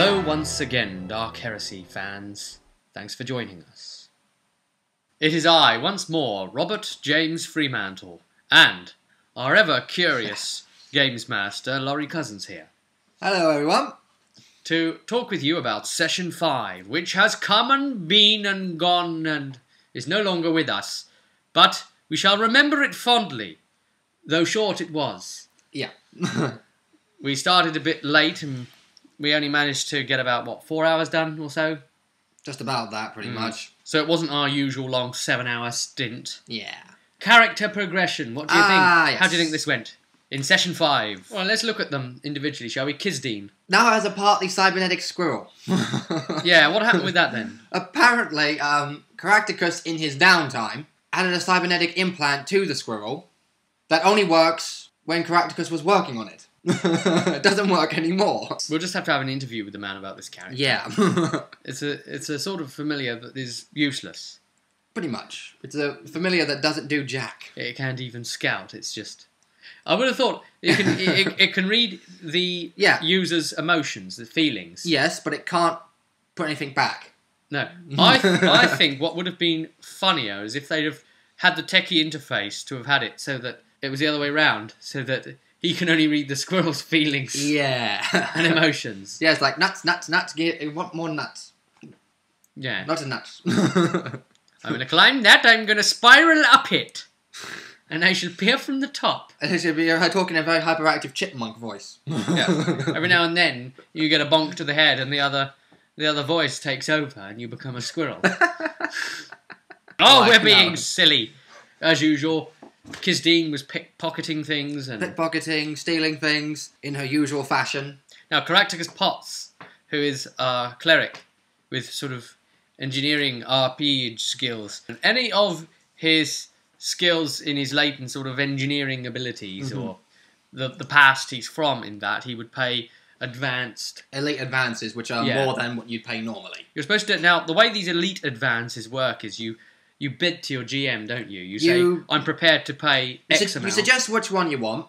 Hello once again, Dark Heresy fans. Thanks for joining us. It is I, once more, Robert James Fremantle, and our ever-curious games master, Laurie Cousins here. Hello everyone. To talk with you about Session 5, which has come and been and gone and is no longer with us. But we shall remember it fondly, though short it was. Yeah. We started a bit late and we only managed to get about, what, 4 hours done or so? Just about that, pretty much. So it wasn't our usual long 7-hour stint. Yeah. Character progression, what do you think? Yes. How do you think this went? In Session 5. Well, let's look at them individually, shall we? Kizdeen. Now as a partly cybernetic squirrel. Yeah, what happened with that then? Apparently, Caractacus in his downtime added a cybernetic implant to the squirrel that only works when Caractacus was working on it. It doesn't work anymore. We'll just have to have an interview with the man about this character. Yeah. It's a sort of familiar that is useless. Pretty much. It's a familiar that doesn't do jack. It can't even scout, it's just... I would have thought it can read the user's emotions, the feelings. Yes, but it can't put anything back. No. I think what would have been funnier is if they'd have had the techie interface to have had it so that it was the other way round, so that he can only read the squirrel's feelings and emotions. Yeah, it's like nuts, nuts, nuts, you want more nuts. Yeah. Lots of nuts. I'm going to climb that, I'm going to spiral up it. And I shall peer from the top. And it should be her talking in a very hyperactive chipmunk voice. Yeah. Every now and then, you get a bonk to the head and the other voice takes over and you become a squirrel. We're being silly. As usual, Kizdeen was pickpocketing things. And Pickpocketing, stealing things in her usual fashion. Now, Caractacus Potts, who is a cleric with sort of engineering RP skills, and any of his skills in his latent sort of engineering abilities or the past he's from in that, he would pay advanced... Elite advances, which are more than what you'd pay normally. You're supposed to... Now, the way these elite advances work is you bid to your GM, don't you? You say, I'm prepared to pay X amount. You suggest which one you want,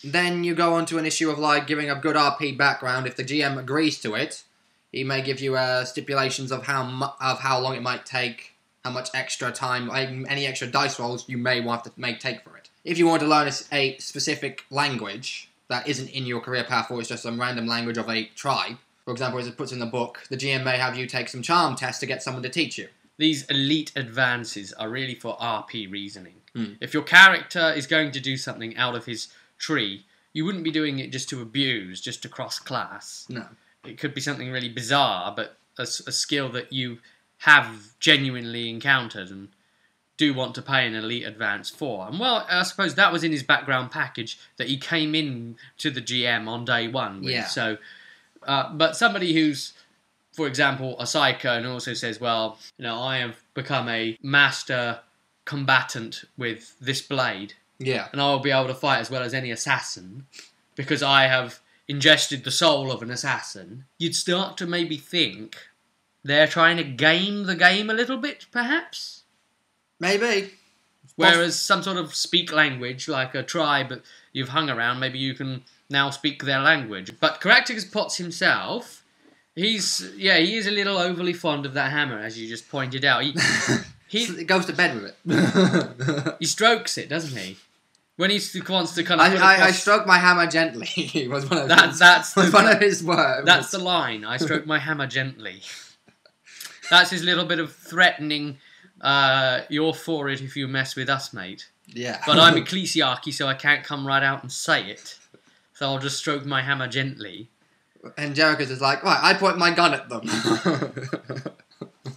then you go on to an issue of like giving a good RP background. If the GM agrees to it, he may give you stipulations of how long it might take, how much extra time, any extra dice rolls you may want to take for it. If you want to learn a specific language that isn't in your career path or it's just some random language of a tribe, for example, as it puts in the book, the GM may have you take some charm tests to get someone to teach you. These elite advances are really for RP reasoning. If your character is going to do something out of his tree, you wouldn't be doing it just to abuse, just to cross-class. No. It could be something really bizarre, but a skill that you have genuinely encountered and do want to pay an elite advance for. And well, I suppose that was in his background package that he came in to the GM on day one with. Yeah. So, but somebody who's, for example, a psycho and also says, well, you know, I have become a master combatant with this blade. Yeah. And I'll be able to fight as well as any assassin because I have ingested the soul of an assassin. You'd start to maybe think they're trying to game the game a little bit, perhaps? Maybe. Whereas some sort of speak language, like a tribe that you've hung around, maybe you can now speak their language. But Caractacus Potts himself, he is a little overly fond of that hammer, as you just pointed out. He goes to bed with it. He strokes it, doesn't he? When he wants to kind of... I stroke my hammer gently. was one of one of his words. That's the line. I stroke my hammer gently. That's his little bit of threatening, you're for it if you mess with us, mate. Yeah. But I'm ecclesiarchy, so I can't come right out and say it. So I'll just stroke my hammer gently. And Jericho's is like, right, I point my gun at them.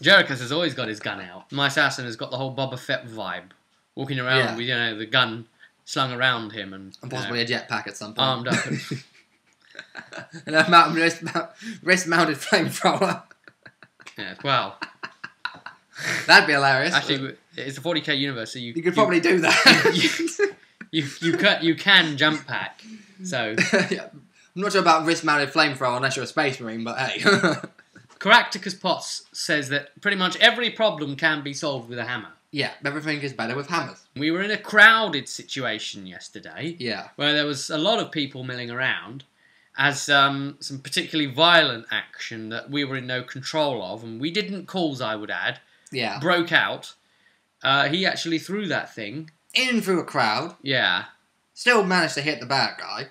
Jericho's has always got his gun out. My assassin has got the whole Boba Fett vibe. Walking around with, the gun slung around him. And possibly a jetpack at some point. Armed up. And a wrist-mounted flamethrower. Yeah, well. That'd be hilarious. Actually, it's a 40k universe, so you could probably do that. you can jump pack. So yeah. I'm not sure about wrist-mounted flamethrower unless you're a space marine, but hey. Caractacus Potts says that pretty much every problem can be solved with a hammer. Yeah, everything is better with hammers. We were in a crowded situation yesterday. Yeah. Where there was a lot of people milling around, as some particularly violent action that we were in no control of, and we didn't cause, I would add, broke out. He actually threw that thing in through a crowd. Yeah. Still managed to hit the bad guy.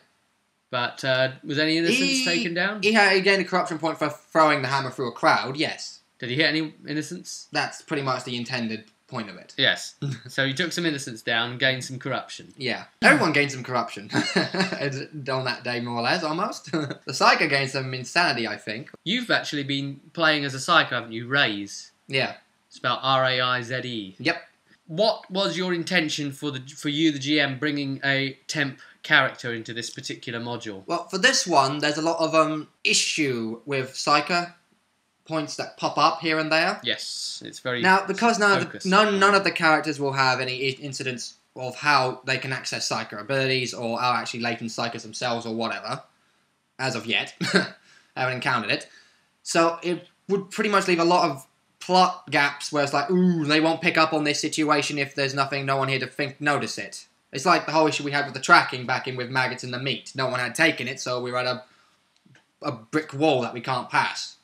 But was any innocents taken down? He gained a corruption point for throwing the hammer through a crowd, yes. Did he hit any innocents? That's pretty much the intended point of it. Yes. So he took some innocents down and gained some corruption. Yeah. Everyone gained some corruption on that day, more or less, almost. The Psycho gained some insanity, I think. You've actually been playing as a Psycho, haven't you? Raize. Yeah. It's about R-A-I-Z-E. Yep. What was your intention for you, the GM, bringing a temp character into this particular module? Well, for this one, there's a lot of issue with Psycho points that pop up here and there. Yes, it's very now because none of the characters will have any incidents of how they can access Psycho abilities or are actually latent Psychos themselves or whatever. As of yet, I haven't encountered it. So it would pretty much leave a lot of plot gaps where it's like, ooh, they won't pick up on this situation if there's no one here to notice it. It's like the whole issue we had with the tracking back in with maggots in the meat. No one had taken it, so we were at a brick wall that we can't pass.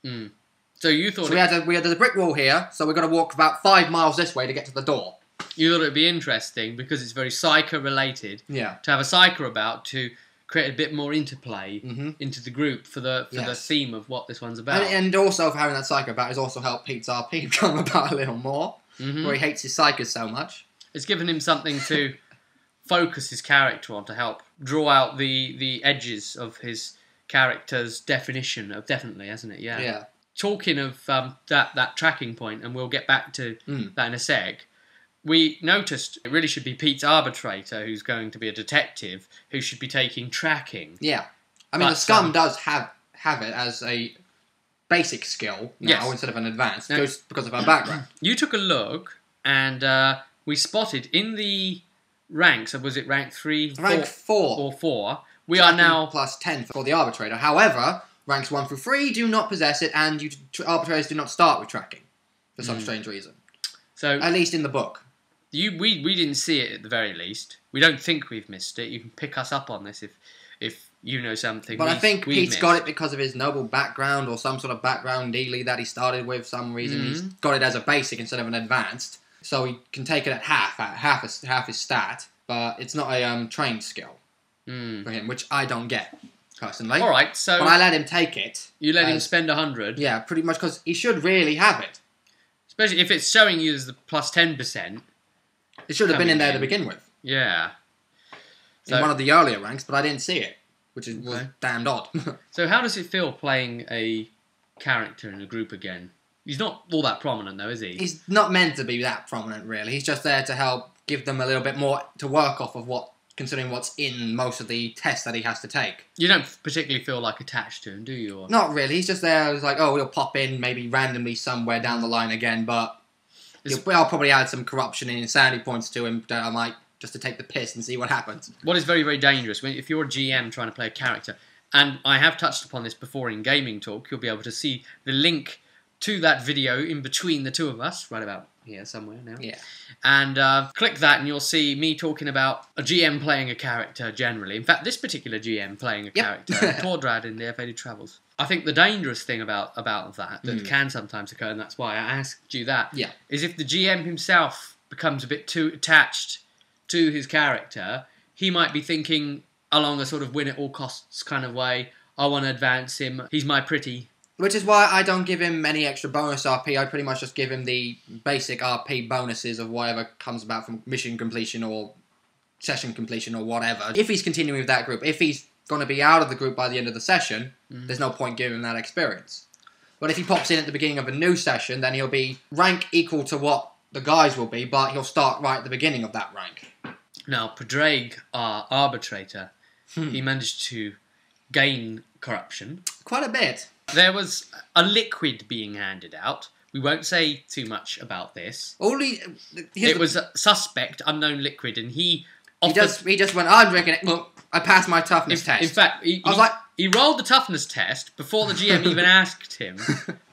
Mm. So you thought... So we had the brick wall here, so we've got to walk about 5 miles this way to get to the door. You thought it would be interesting, because it's very Psycho-related, to have a Psycho about to create a bit more interplay into the group for the theme of what this one's about. And also for having that Psycho about has also helped Pete's RP come about a little more, where he hates his Psychos so much. It's given him something to focus his character on, to help draw out the edges of his character's definition of definitely, hasn't it? Yeah. Yeah. Talking of that tracking point, and we'll get back to that in a sec, we noticed it really should be Pete's arbitrator, who's going to be a detective, who should be taking tracking. Yeah. I mean, the Scum does have it as a basic skill now instead of an advanced, just because of our background. You took a look, and we spotted in the ranks, was it rank 3? Rank 4. Or 4. We are now... plus 10 for the arbitrator. However, ranks 1 through 3 do not possess it, and arbitrators do not start with tracking, for some strange reason. So, at least in the book. We didn't see it at the very least. We don't think we've missed it. You can pick us up on this if you know something. But I think Pete's got it because of his noble background or some sort of background dealy that he started with for some reason. He's got it as a basic instead of an advanced. So he can take it at half his stat, but it's not a trained skill for him, which I don't get, personally. All right, so... But I let him take it. You let him spend 100? Yeah, pretty much, because he should really have it. Especially if it's showing you as the plus 10%. It should have been in there to begin with. Yeah. In one of the earlier ranks, but I didn't see it, which was damned odd. So how does it feel playing a character in a group again? He's not all that prominent, though, is he? He's not meant to be that prominent, really. He's just there to help give them a little bit more to work off of considering what's in most of the tests that he has to take. You don't particularly feel like attached to him, do you? Or... Not really. He's just there. It's like, oh, he'll pop in maybe randomly somewhere down the line again, but I'll probably add some corruption and insanity points to him that I might just to take the piss and see what happens. What is very, very dangerous, if you're a GM trying to play a character, and I have touched upon this before in Gaming Talk, you'll be able to see the link to that video in between the two of us, right about here somewhere now. Yeah. And click that and you'll see me talking about a GM playing a character generally. In fact, this particular GM playing a character, Tordrad in the Evaded Travels. I think the dangerous thing about that can sometimes occur, and that's why I asked you that, is if the GM himself becomes a bit too attached to his character, he might be thinking along a sort of win-at-all-costs kind of way, I want to advance him, he's my pretty... Which is why I don't give him any extra bonus RP. I pretty much just give him the basic RP bonuses of whatever comes about from mission completion or session completion or whatever. If he's continuing with that group, if he's going to be out of the group by the end of the session, there's no point giving him that experience. But if he pops in at the beginning of a new session, then he'll be rank equal to what the guys will be, but he'll start right at the beginning of that rank. Now, Padraig, our arbitrator, he managed to gain corruption. Quite a bit. There was a liquid being handed out. We won't say too much about this. It was a suspect, unknown liquid, and he just went, I'm drinking it. Look, I passed my toughness test. In fact, he rolled the toughness test before the GM even asked him,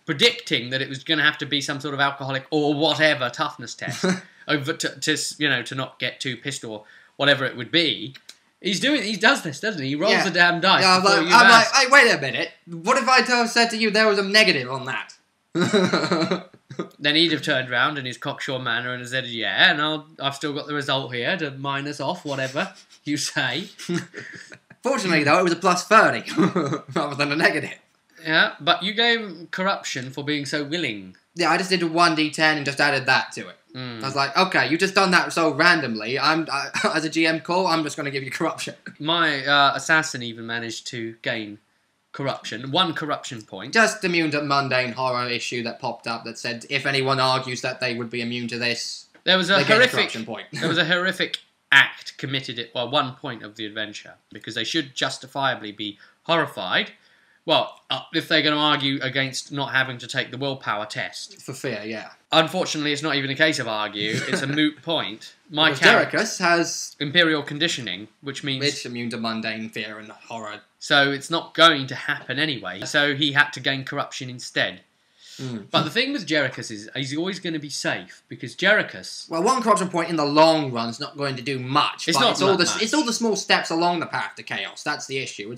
predicting that it was going to have to be some sort of alcoholic or whatever toughness test, to not get too pissed or whatever it would be. He does this, doesn't he? He rolls Yeah. the damn dice. Yeah, before I'm you've like, asked. hey, wait a minute. What if I said to you there was a negative on that? Then he'd have turned round in his cocksure manner and said, yeah, and I've still got the result here to minus off whatever you say. Fortunately, though, it was a plus 30 rather than a negative. Yeah, but you gave him corruption for being so willing. Yeah, I just did a 1d10 and just added that to it. I was like, okay, you just done that so randomly. As a GM call, I'm just going to give you corruption. My assassin even managed to gain corruption. 1 corruption point. Just immune to mundane horror issue that popped up that said if anyone argues that they would be immune to this, There was a they get a horrific corruption point. There was a horrific act committed at 1 point of the adventure, because they should justifiably be horrified. Well, if they're going to argue against not having to take the willpower test. For fear, yeah. Unfortunately, it's not even a case of argue. It's a moot point. My Dericus has imperial conditioning, which means it's immune to mundane fear and horror. so it's not going to happen anyway. So he had to gain corruption instead. But the thing with Jerichus is he's always going to be safe, because Jerichus... Well, 1 corruption point in the long run is not going to do much. It's but not it's all much. It's all the small steps along the path to chaos. That's the issue.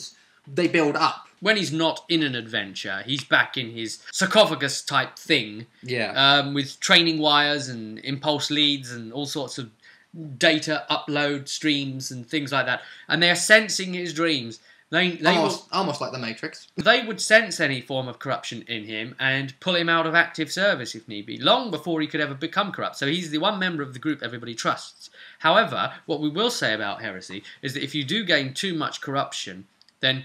They build up. When he's not in an adventure, he's back in his sarcophagus type thing. Yeah. With training wires and impulse leads and all sorts of data upload streams and things like that. And they are sensing his dreams. Almost like the Matrix. They would sense any form of corruption in him and pull him out of active service if need be, long before he could ever become corrupt. So he's the one member of the group everybody trusts. However, what we will say about Heresy is that if you do gain too much corruption, then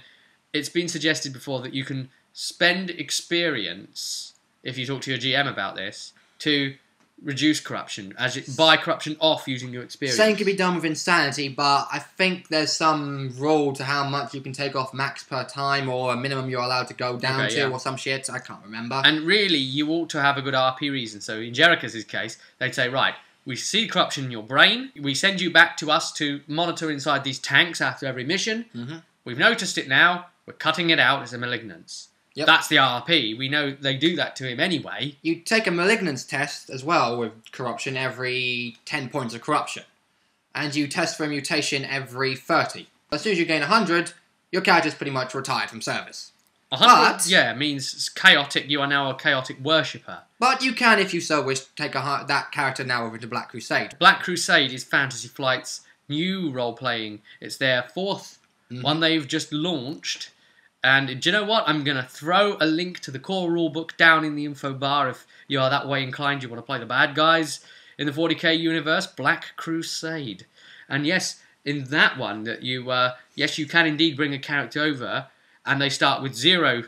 it's been suggested before that you can spend experience, if you talk to your GM about this, to reduce corruption, buy corruption off using your experience. Same can be done with insanity, but I think there's some rule to how much you can take off max per time, or a minimum you're allowed to go down or some shit. I can't remember. And really, you ought to have a good RP reason. So in Jerichus' case, they'd say, right, we see corruption in your brain, we send you back to us to monitor inside these tanks after every mission. We've noticed it now, we're cutting it out as a malignance. Yep. That's the RP. We know they do that to him anyway. You take a malignance test as well with corruption every 10 points of corruption. And you test for a mutation every 30. As soon as you gain 100, your character's pretty much retired from service. 100, yeah, means chaotic. You are now a chaotic worshipper. But you can, if you so wish, take that character now over to Black Crusade. Black Crusade is Fantasy Flight's new role-playing. It's their 4th one they've just launched. And do you know what? I'm going to throw a link to the core rulebook down in the info bar if you are that way inclined. You want to play the bad guys in the 40k universe. Black Crusade. And yes, in that one, that yes, you can indeed bring a character over, and they start with 0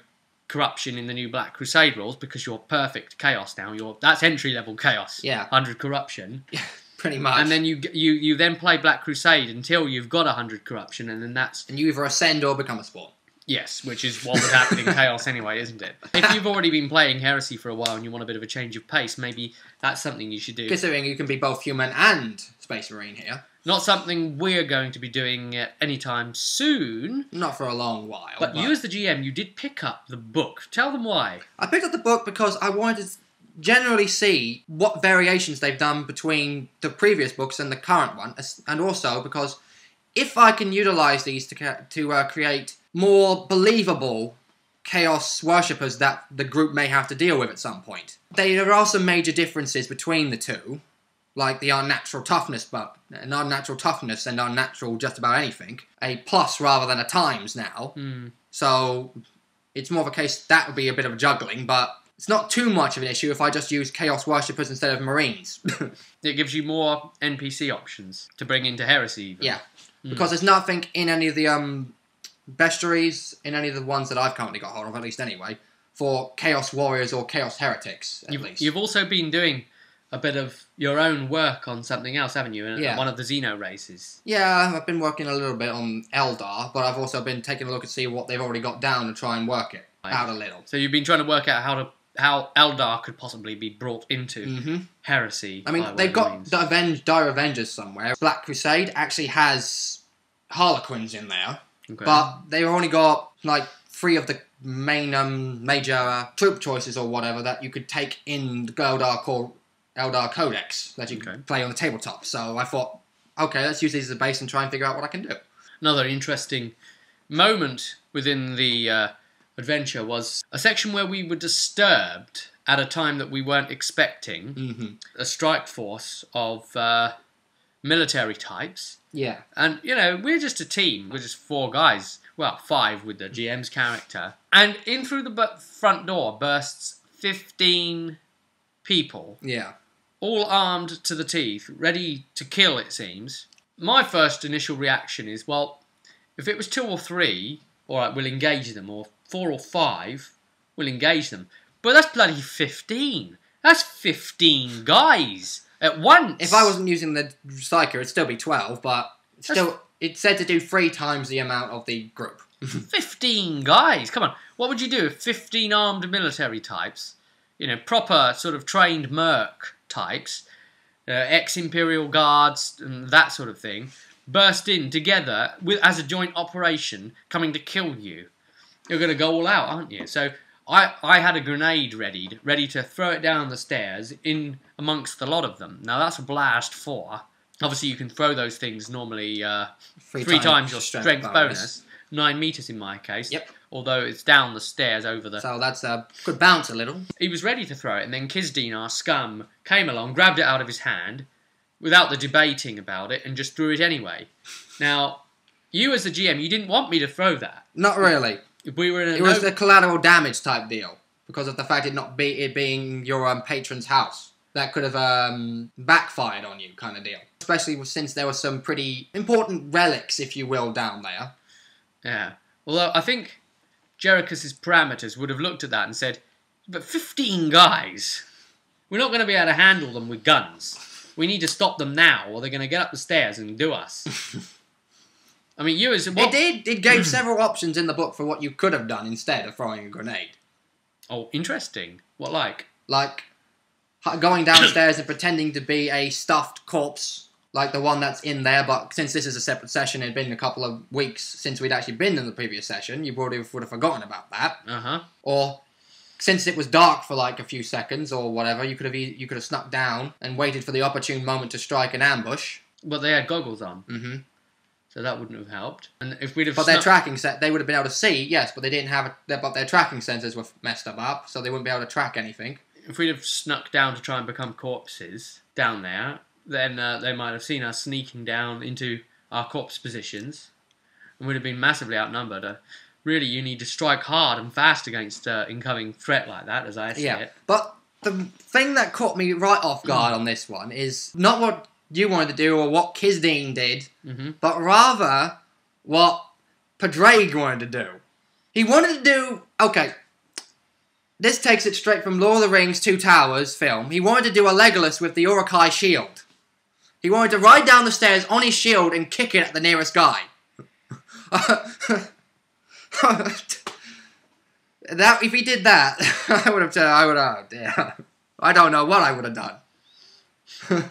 corruption in the new Black Crusade rules, because you're perfect chaos now. That's entry-level chaos. Yeah. 100 corruption. Pretty much. And then you then play Black Crusade until you've got 100 corruption, and then that's... And you either ascend or become a spawn. Yes, which is what would happen in Chaos anyway, isn't it? If you've already been playing Heresy for a while and you want a bit of a change of pace, maybe that's something you should do. Considering you can be both human and Space Marine here. Not something we're going to be doing anytime soon. Not for a long while. But you as the GM, you did pick up the book. Tell them why. I picked up the book because I wanted to generally see what variations they've done between the previous books and the current one. And also because if I can utilise these to create more believable chaos worshippers that the group may have to deal with at some point. There are some major differences between the two, like the unnatural toughness and unnatural just about anything. A plus rather than a times now. So it's more of a case that would be a bit of a juggling, but it's not too much of an issue if I just use chaos worshippers instead of marines. It gives you more NPC options to bring into Heresy even. Yeah, because there's nothing in any of the bestiaries, in any of the ones that I've currently got hold of, at least anyway, for Chaos Warriors or Chaos Heretics, at least. You've also been doing a bit of your own work on something else, haven't you? Yeah. One of the Xeno races. Yeah, I've been working a little bit on Eldar, but I've also been taking a look and see what they've already got down and try and work it out a little. So you've been trying to work out how Eldar could possibly be brought into Heresy. I mean, they've got the Dire Avengers somewhere. Black Crusade actually has Harlequins in there. Okay. But they've only got, like, 3 of the main major troop choices or whatever that you could take in the Eldar Codex that you could play on the tabletop. So I thought, okay, let's use these as a base and try and figure out what I can do. Another interesting moment within the adventure was a section where we were disturbed at a time that we weren't expecting. A strike force of military types. Yeah. And, you know, we're just a team. We're just 4 guys. Well, 5 with the GM's character. And in through the front door bursts 15 people. Yeah. All armed to the teeth, ready to kill, it seems. My first initial reaction is, well, if it was 2 or 3, alright, we'll engage them. Or 4 or 5, we'll engage them. But that's bloody 15. That's 15 guys at once. If I wasn't using the Psyker, it'd still be 12, but still, it's said to do 3 times the amount of the group. 15 guys, come on. What would you do if 15 armed military types, you know, proper sort of trained merc types, ex-Imperial Guards and that sort of thing, burst in together as a joint operation coming to kill you? You're going to go all out, aren't you? So I had a grenade ready to throw it down the stairs in amongst the lot of them. Now that's a blast 4. Obviously you can throw those things normally 3 times your strength bonus. 9 meters in my case. Yep. Although it's down the stairs over the... So that's could bounce a little. He was ready to throw it, and then Kizdeen, our scum, came along, grabbed it out of his hand, without the debating about it, and just threw it anyway. Now, you as the GM, you didn't want me to throw that. Not really. If we were in a it was the collateral damage type deal, because of the fact it being your patron's house. That could have backfired on you, kind of deal. Especially since there were some pretty important relics, if you will, down there. Yeah. Although, I think Jerichus's parameters would have looked at that and said, but 15 guys, we're not going to be able to handle them with guns. We need to stop them now, or they're going to get up the stairs and do us. I mean, you as... It gave several options in the book for what you could have done instead of throwing a grenade. Oh, interesting. What like? Like, going downstairs and pretending to be a stuffed corpse, like the one that's in there, but since this is a separate session, it had been a couple of weeks since we'd actually been in the previous session, you probably would have forgotten about that. Or, since it was dark for like a few seconds or whatever, you could have snuck down and waited for the opportune moment to strike an ambush. But they had goggles on. So that wouldn't have helped. And if we'd have their tracking set, they would have been able to see, yes, but they didn't have but their tracking sensors were messed up, so they wouldn't be able to track anything. If we'd have snuck down to try and become corpses down there, then they might have seen us sneaking down into our corpse positions, and would have been massively outnumbered. Really, you need to strike hard and fast against incoming threat like that, as I see it. But the thing that caught me right off guard on this one is not what you wanted to do or what Kizdeen did, but rather what Padraig wanted to do. He wanted to do... Okay, this takes it straight from Lord of the Rings 2 Towers film. He wanted to do a Legolas with the Uruk-hai shield. He wanted to ride down the stairs on his shield and kick it at the nearest guy. If he did that, oh dear. I don't know what I would have done.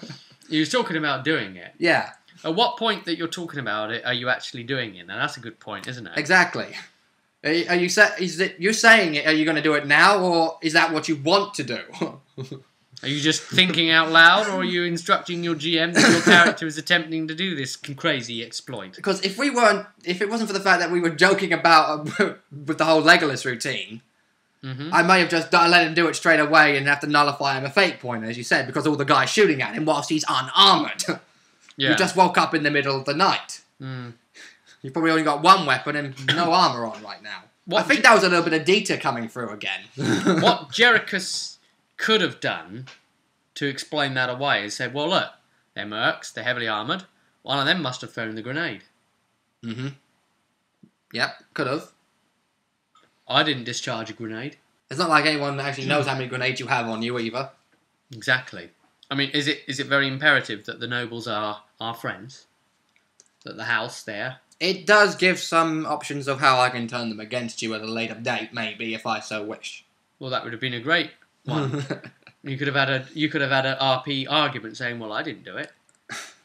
You was talking about doing it. Yeah. At what point that you're talking about it are you actually doing it? Now that's a good point, isn't it? Exactly. You're saying it? Are you going to do it now, or is that what you want to do? Are you just thinking out loud, or are you instructing your GM that your character is attempting to do this crazy exploit? Because if it wasn't for the fact that we were joking about with the whole Legolas routine, I may have just let him do it straight away and have to nullify him a fate point, as you said, because all the guys shooting at him whilst he's unarmoured. Yeah. You just woke up in the middle of the night. You've probably only got one weapon and no armour on right now. I think that was a little bit of Dieter coming through again. What Jerichus could have done to explain that away is said, well, look, they're mercs, they're heavily armoured. One of them must have thrown the grenade. Yep, could have. I didn't discharge a grenade. It's not like anyone actually knows how many grenades you have on you either. Exactly. I mean, is it very imperative that the nobles are our friends? That the house there? It does give some options of how I can turn them against you at a later date, maybe, if I so wish. Well, that would have been a great one. You could have had an RP argument saying, well, I didn't do it.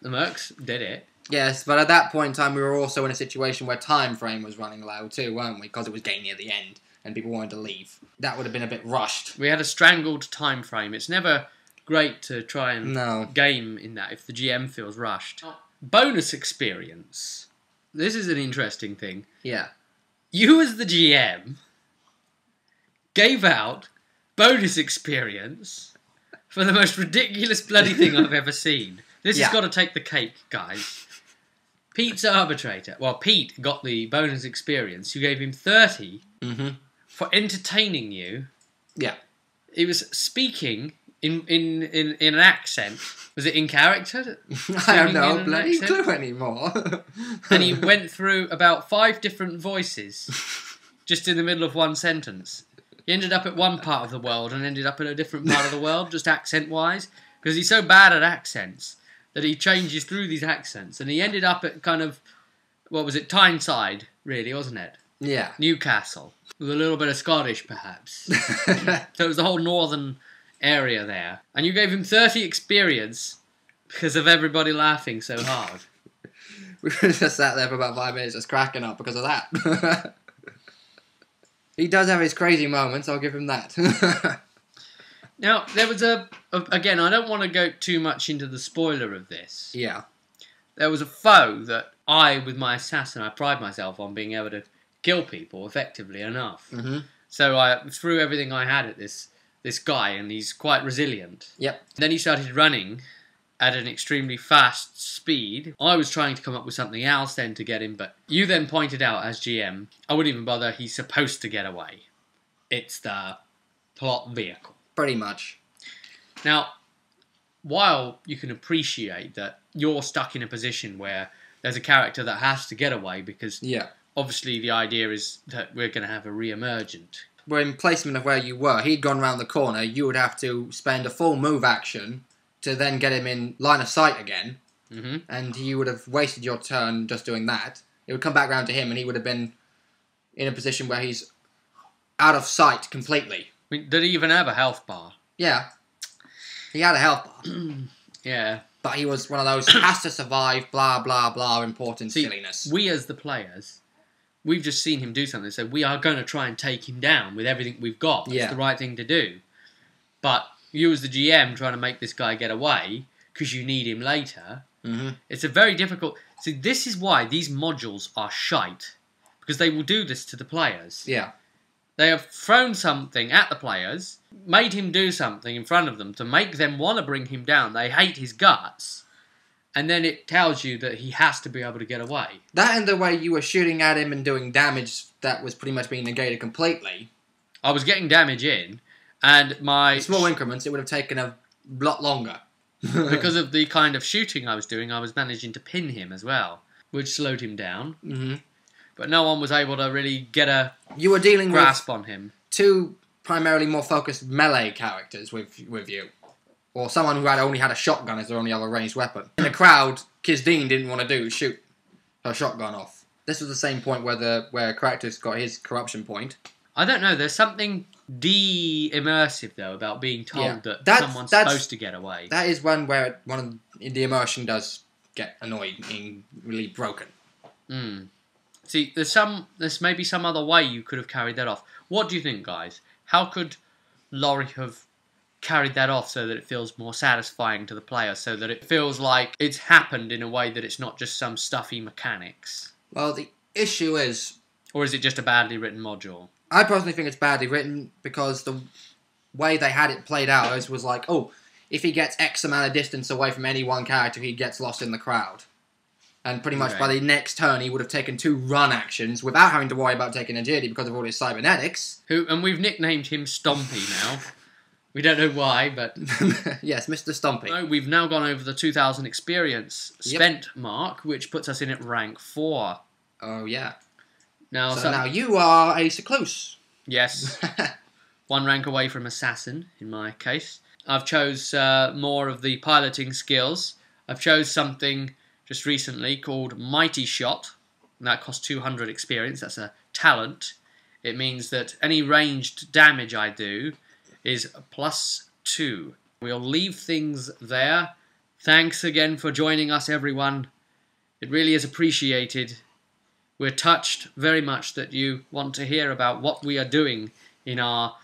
The mercs did it. Yes, but at that point in time, we were also in a situation where time frame was running low too, weren't we? Because it was getting near the end, and people wanted to leave. That would have been a bit rushed. We had a strangled time frame. It's never great to try and game in that if the GM feels rushed. Bonus experience. this is an interesting thing. Yeah. You as the GM gave out bonus experience for the most ridiculous bloody thing I've ever seen. This has got to take the cake, guys. Pete's arbitrator. Well, Pete got the bonus experience. You gave him 30 for entertaining you. Yeah. He was speaking in an accent. Was it in character? I don't know bloody clue anymore. And he went through about 5 different voices just in the middle of one sentence. He ended up at one part of the world and ended up in a different part of the world, just accent-wise, because he's so bad at accents that he changes through these accents. And he ended up at kind of, what was it, Tyneside, really, wasn't it? Yeah. Newcastle, with a little bit of Scottish, perhaps. So it was the whole northern area there. And you gave him 30 experience because of everybody laughing so hard. We just sat there for about 5 minutes just cracking up because of that. He does have his crazy moments, I'll give him that. Now, there was again, I don't want to go too much into the spoiler of this. Yeah. There was a foe that I, with my assassin, I pride myself on being able to kill people effectively enough. So I threw everything I had at this guy, and he's quite resilient. Yep. Then he started running at an extremely fast speed. I was trying to come up with something else then to get him, but you then pointed out as GM, I wouldn't even bother, he's supposed to get away. It's the plot vehicle. Pretty much. Now, while you can appreciate that you're stuck in a position where there's a character that has to get away because obviously the idea is that we're going to have a re-emergent. Well, in placement of where you were, he'd gone round the corner, you would have to spend a full move action to then get him in line of sight again, and you would have wasted your turn just doing that. It would come back round to him, and he would have been in a position where he's out of sight completely. I mean, did he even have a health bar? Yeah. He had a health bar. Yeah. But he was one of those, has to survive, blah, blah, blah, important silliness. We as the players, we've just seen him do something, so we are going to try and take him down with everything we've got. That's the right thing to do. But you as the GM trying to make this guy get away, because you need him later, it's a very difficult... See, this is why these modules are shite. Because they will do this to the players. Yeah. They have thrown something at the players, made him do something in front of them to make them want to bring him down. They hate his guts. And then it tells you that he has to be able to get away. That and the way you were shooting at him and doing damage that was pretty much being negated completely. I was getting damage in, and my... In small increments, it would have taken a lot longer. Because of the kind of shooting I was doing, I was managing to pin him as well, which slowed him down. But no one was able to really get a you were dealing grasp on him. 2 primarily more focused melee characters with you. Or someone who only had a shotgun as their only other ranged weapon. In the crowd, Kisdeen didn't want to do shoot her shotgun off. This was the same point where Kratos got his corruption point. I don't know, there's something de-immersive though about being told that someone's supposed to get away. That is one where the immersion does get annoyed and really broken. See, there's maybe some other way you could have carried that off. What do you think, guys? How could Laurie have carried that off so that it feels more satisfying to the player, so that it feels like it's happened in a way that it's not just some stuffy mechanics? Well, the issue is... Or is it just a badly written module? I personally think it's badly written because the way they had it played out was like, oh, if he gets X amount of distance away from any one character, he gets lost in the crowd. And pretty much by the next turn, he would have taken 2 run actions without having to worry about taking agility because of all his cybernetics. And we've nicknamed him Stompy now. We don't know why, but... Yes, Mr. Stompy. No, we've now gone over the 2,000 experience spent mark, which puts us in at rank 4. Oh, yeah. Now, so now you are a Secluse. Yes. 1 rank away from Assassin, in my case. I've chose more of the piloting skills. I've chose something just recently called Mighty Shot. And that costs 200 experience. That's a talent. It means that any ranged damage I do is +2. We'll leave things there. Thanks again for joining us, everyone. It really is appreciated. We're touched very much that you want to hear about what we are doing in our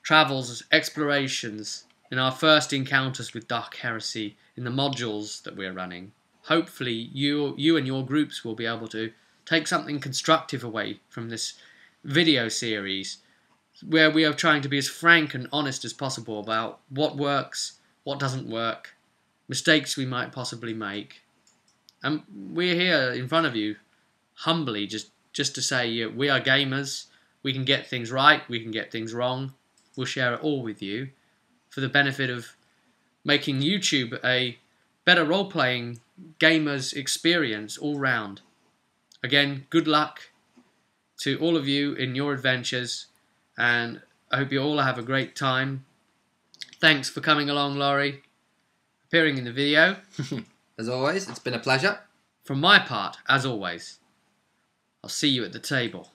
travels, explorations, in our first encounters with Dark Heresy, in the modules that we're running. Hopefully you and your groups will be able to take something constructive away from this video series, where we are trying to be as frank and honest as possible about what works, what doesn't work, mistakes we might possibly make. And we're here in front of you, humbly, just to say we are gamers, we can get things right, we can get things wrong, we'll share it all with you, for the benefit of making YouTube a better role-playing gamers experience all round. Again, good luck to all of you in your adventures, and I hope you all have a great time. Thanks for coming along, Laurie, appearing in the video. As always, it's been a pleasure. From my part, as always, I'll see you at the table.